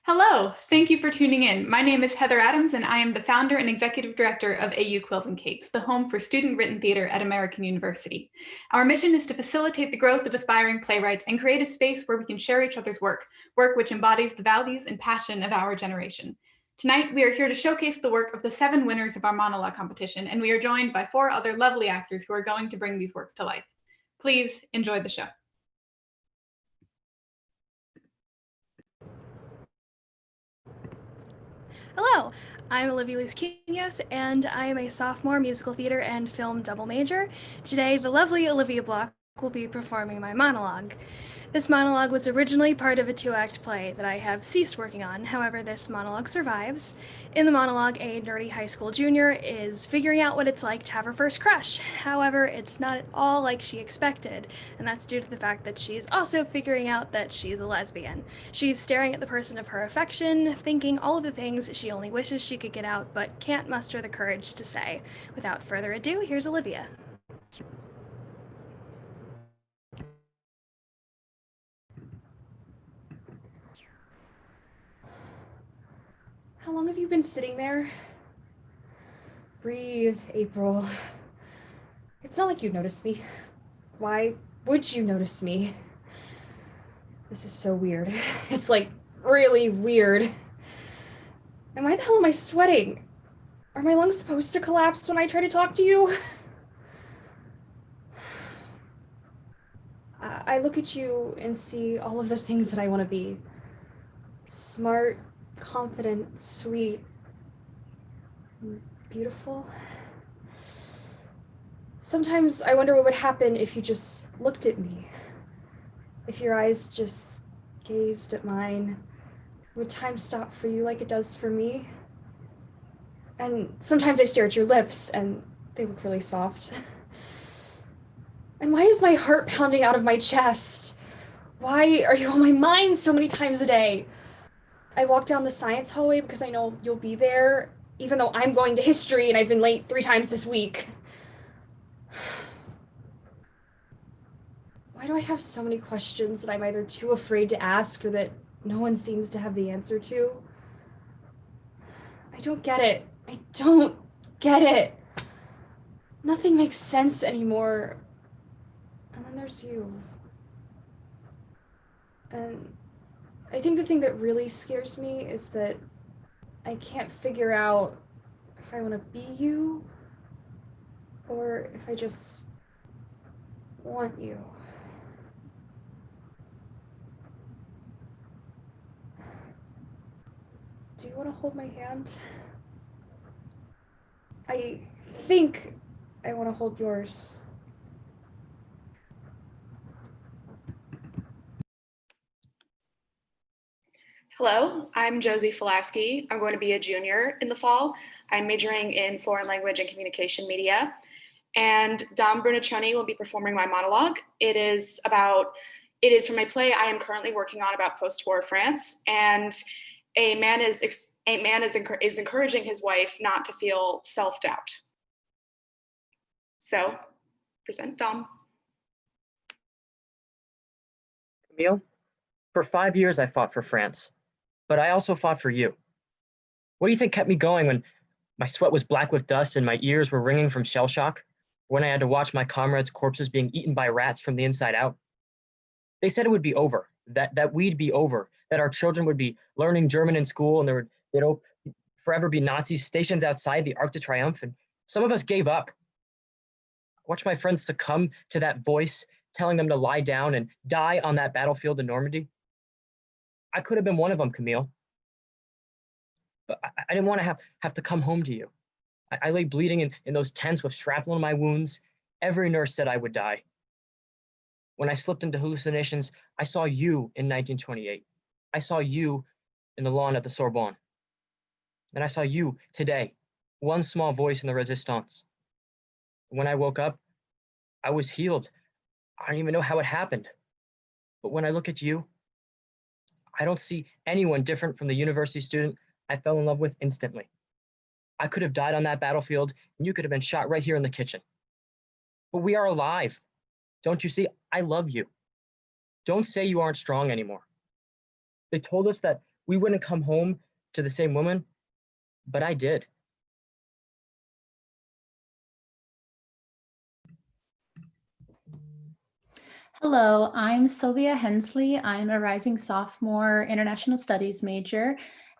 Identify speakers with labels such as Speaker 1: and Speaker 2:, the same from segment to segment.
Speaker 1: Hello, thank you for tuning in. My name is Heather Adams, and I am the founder and executive director of AU Quills and Capes, the home for student-written theater at American University. Our mission is to facilitate the growth of aspiring playwrights and create a space where we can share each other's work which embodies the values and passion of our generation. Tonight, we are here to showcase the work of the 7 winners of our monologue competition, and we are joined by 4 other lovely actors who are going to bring these works to life. Please enjoy the show.
Speaker 2: Hello, I'm Olivia Luis Cunez, and I am a sophomore musical theater and film double major. Today, the lovely Olivia Block will be performing my monologue. This monologue was originally part of a 2-act play that I have ceased working on. However, this monologue survives. In the monologue, a nerdy high school junior is figuring out what it's like to have her first crush. However, it's not at all like she expected, and that's due to the fact that she's also figuring out that she's a lesbian. She's staring at the person of her affection, thinking all of the things she only wishes she could get out but can't muster the courage to say. Without further ado, here's Olivia. How long have you been sitting there? Breathe, April. It's not like you noticed me. Why would you notice me? This is so weird. It's like really weird. And why the hell am I sweating? Are my lungs supposed to collapse when I try to talk to you? I look at you and see all of the things that I want to be. Smart, confident, sweet, beautiful. Sometimes I wonder what would happen if you just looked at me. If your eyes just gazed at mine. Would time stop for you like it does for me? And sometimes I stare at your lips and they look really soft. And why is my heart pounding out of my chest? Why are you on my mind so many times a day? I walk down the science hallway because I know you'll be there, even though I'm going to history and I've been late 3 times this week. Why do I have so many questions that I'm either too afraid to ask or that no one seems to have the answer to? I don't get it. I don't get it. Nothing makes sense anymore. And then there's you. And I think the thing that really scares me is that I can't figure out if I want to be you or if I just want you. Do you want to hold my hand? I think I want to hold yours.
Speaker 3: Hello, I'm Josie Fulaski. I'm going to be a junior in the fall. I'm majoring in foreign language and communication media. And Dom Brunicioni will be performing my monologue. It is from my play I am currently working on about post-war France. And a man is encouraging his wife not to feel self-doubt. So, present Dom.
Speaker 4: Camille, for 5 years I fought for France, but I also fought for you. What do you think kept me going when my sweat was black with dust and my ears were ringing from shell shock? When I had to watch my comrades' corpses being eaten by rats from the inside out? They said it would be over, that we'd be over, that our children would be learning German in school and there'd forever be Nazis stationed outside the Arc de Triomphe, and some of us gave up. Watch my friends succumb to that voice telling them to lie down and die on that battlefield in Normandy. I could have been one of them, Camille. But I didn't want to have to come home to you. I lay bleeding in those tents with shrapnel in my wounds. Every nurse said I would die. When I slipped into hallucinations, I saw you in 1928. I saw you in the lawn at the Sorbonne. And I saw you today, one small voice in the resistance. When I woke up, I was healed. I don't even know how it happened. But when I look at you, I don't see anyone different from the university student I fell in love with instantly. I could have died on that battlefield, and you could have been shot right here in the kitchen. But we are alive. Don't you see? I love you. Don't say you aren't strong anymore. They told us that we wouldn't come home to the same woman, but I did.
Speaker 5: Hello, I'm Sylvia Hensley. I'm a rising sophomore international studies major.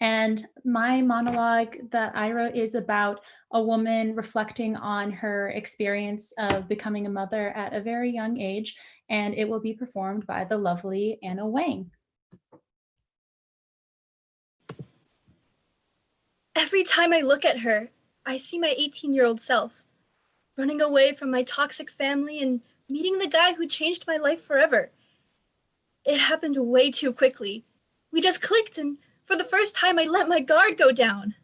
Speaker 5: And my monologue that I wrote is about a woman reflecting on her experience of becoming a mother at a very young age. And it will be performed by the lovely Anna Wang.
Speaker 2: Every time I look at her, I see my 18-year-old self, running away from my toxic family and meeting the guy who changed my life forever. It happened way too quickly. We just clicked, and for the first time, I let my guard go down.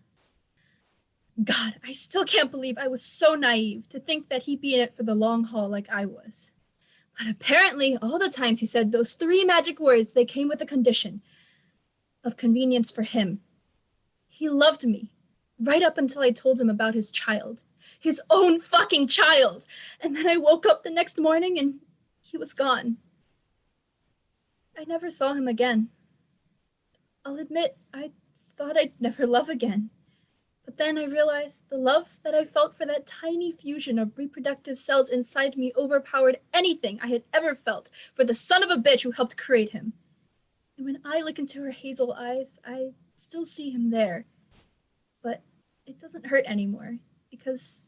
Speaker 2: God, I still can't believe I was so naive to think that he'd be in it for the long haul like I was. But apparently, all the times he said those 3 magic words, they came with a condition of convenience for him. He loved me, right up until I told him about his child. His own fucking child! And then I woke up the next morning and he was gone. I never saw him again. I'll admit, I thought I'd never love again. But then I realized the love that I felt for that tiny fusion of reproductive cells inside me overpowered anything I had ever felt for the son of a bitch who helped create him. And when I look into her hazel eyes, I still see him there. But it doesn't hurt anymore, because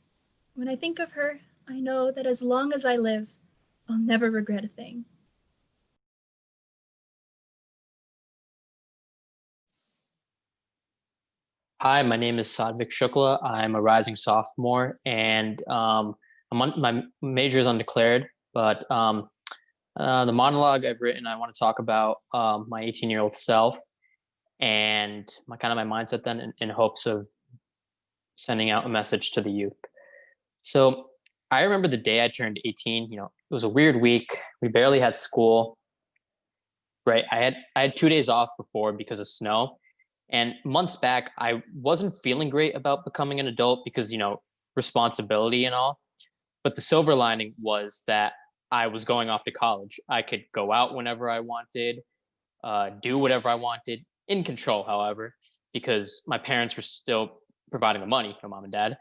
Speaker 2: when I think of her, I know that as long as I live, I'll never regret a thing.
Speaker 6: Hi, my name is Sadvik Shukla. I'm a rising sophomore, and my major is undeclared. But the monologue I've written, I want to talk about my 18-year-old self and my mindset then, in hopes of sending out a message to the youth. So I remember the day I turned 18. It was a weird week. We barely had school. Right, I had 2 days off before because of snow. And months back, I wasn't feeling great about becoming an adult because, responsibility and all. But the silver lining was that I was going off to college. I could go out whenever I wanted, do whatever I wanted, in control, however, because my parents were still providing the money, my mom and dad.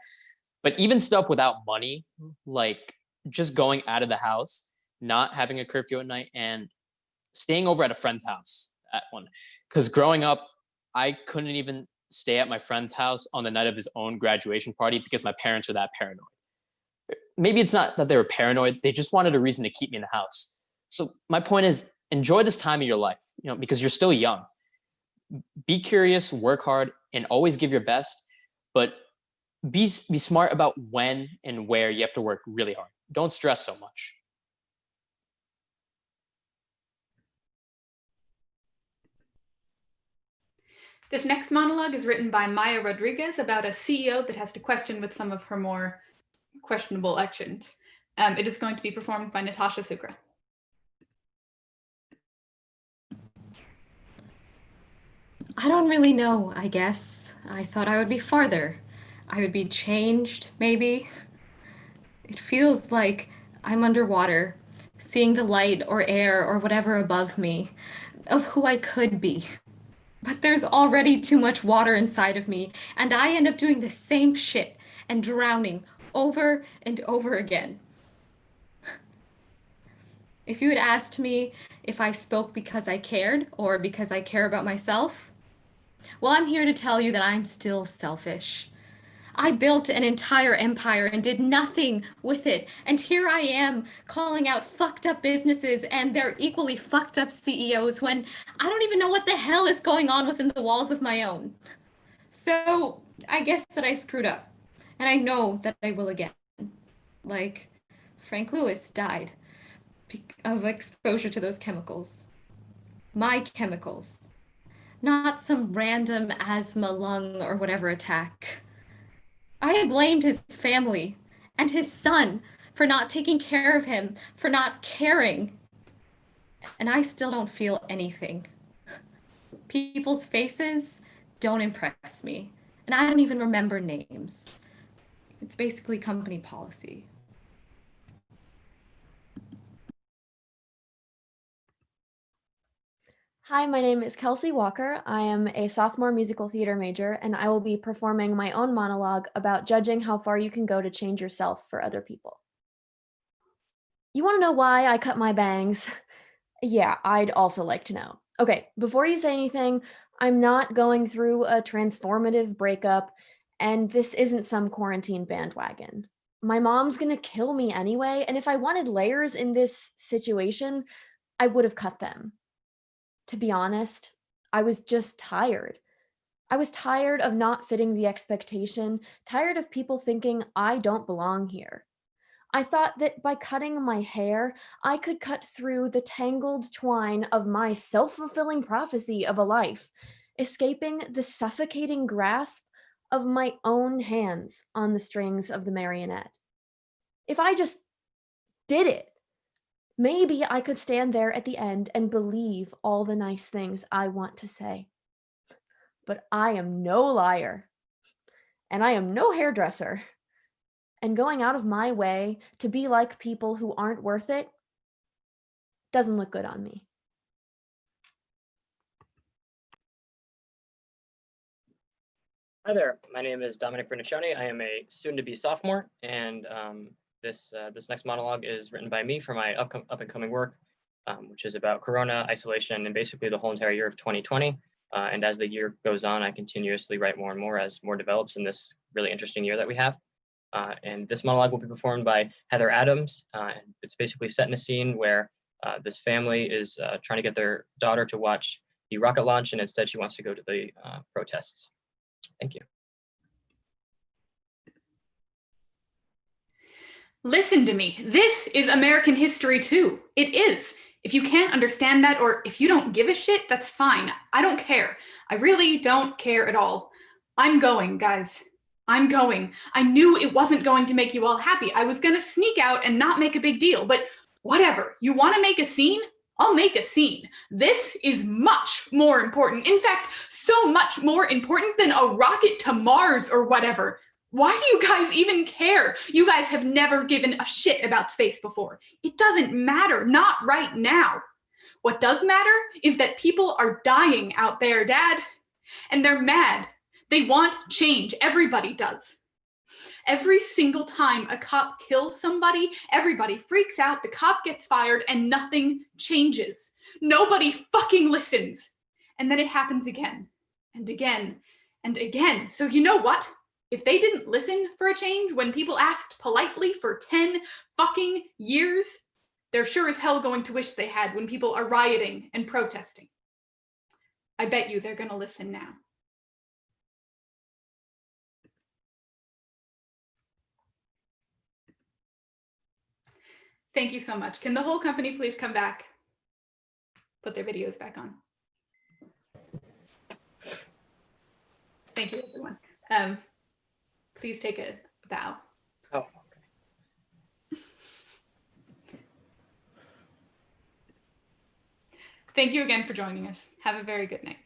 Speaker 6: But even stuff without money, like just going out of the house, not having a curfew at night, and staying over at a friend's house at one. Because growing up, I couldn't even stay at my friend's house on the night of his own graduation party because my parents were that paranoid. Maybe it's not that they were paranoid, they just wanted a reason to keep me in the house. So my point is, enjoy this time of your life, because you're still young. Be curious, work hard, and always give your best, but be smart about when and where you have to work really hard. Don't stress so much.
Speaker 1: This next monologue is written by Maya Rodriguez about a CEO that has to question with some of her more questionable actions. It is going to be performed by Natasha Sukra.
Speaker 7: I don't really know, I guess. I thought I would be farther. I would be changed, maybe. It feels like I'm underwater, seeing the light or air or whatever above me, of who I could be. But there's already too much water inside of me, and I end up doing the same shit and drowning over and over again. If you had asked me if I spoke because I cared or because I care about myself, well, I'm here to tell you that I'm still selfish. I built an entire empire and did nothing with it. And here I am calling out fucked up businesses and their equally fucked up CEOs when I don't even know what the hell is going on within the walls of my own. So I guess that I screwed up. And I know that I will again. Like Frank Lewis died of exposure to those chemicals. My chemicals. Not some random asthma, lung, or whatever attack. I blamed his family and his son for not taking care of him, for not caring. And I still don't feel anything. People's faces don't impress me, and I don't even remember names. It's basically company policy.
Speaker 8: Hi, my name is Kelsey Walker. I am a sophomore musical theater major, and I will be performing my own monologue about judging how far you can go to change yourself for other people. You want to know why I cut my bangs? Yeah, I'd also like to know. Okay, before you say anything, I'm not going through a transformative breakup, and this isn't some quarantine bandwagon. My mom's gonna kill me anyway, and if I wanted layers in this situation, I would have cut them. To be honest, I was just tired. I was tired of not fitting the expectation, tired of people thinking I don't belong here. I thought that by cutting my hair, I could cut through the tangled twine of my self fulfilling prophecy of a life, escaping the suffocating grasp of my own hands on the strings of the marionette. If I just did it, maybe I could stand there at the end and believe all the nice things I want to say. But I am no liar, and I am no hairdresser. And going out of my way to be like people who aren't worth it doesn't look good on me.
Speaker 4: Hi there, my name is Dominic Bernaccioni. I am a soon-to-be sophomore, and this next monologue is written by me for my up-and-coming work, which is about Corona, isolation, and basically the whole entire year of 2020. And as the year goes on, I continuously write more and more as more develops in this really interesting year that we have. And this monologue will be performed by Heather Adams. And it's basically set in a scene where this family is trying to get their daughter to watch the rocket launch, and instead she wants to go to the protests. Thank you.
Speaker 1: Listen to me. This is American history too. It is. If you can't understand that, or if you don't give a shit, that's fine. I don't care. I really don't care at all. I'm going, guys. I'm going. I knew it wasn't going to make you all happy. I was going to sneak out and not make a big deal, but whatever. You want to make a scene? I'll make a scene. This is much more important. In fact, so much more important than a rocket to Mars or whatever. Why do you guys even care? You guys have never given a shit about space before. It doesn't matter, not right now. What does matter is that people are dying out there, Dad. And they're mad. They want change. Everybody does. Every single time a cop kills somebody, everybody freaks out, the cop gets fired, and nothing changes. Nobody fucking listens. And then it happens again, and again, and again. So you know what? If they didn't listen for a change when people asked politely for 10 fucking years, they're sure as hell going to wish they had when people are rioting and protesting. I bet you they're gonna listen now. Thank you so much. Can the whole company please come back? Put their videos back on. Thank you, everyone. Please take a bow.
Speaker 4: Oh, okay.
Speaker 1: Thank you again for joining us. Have a very good night.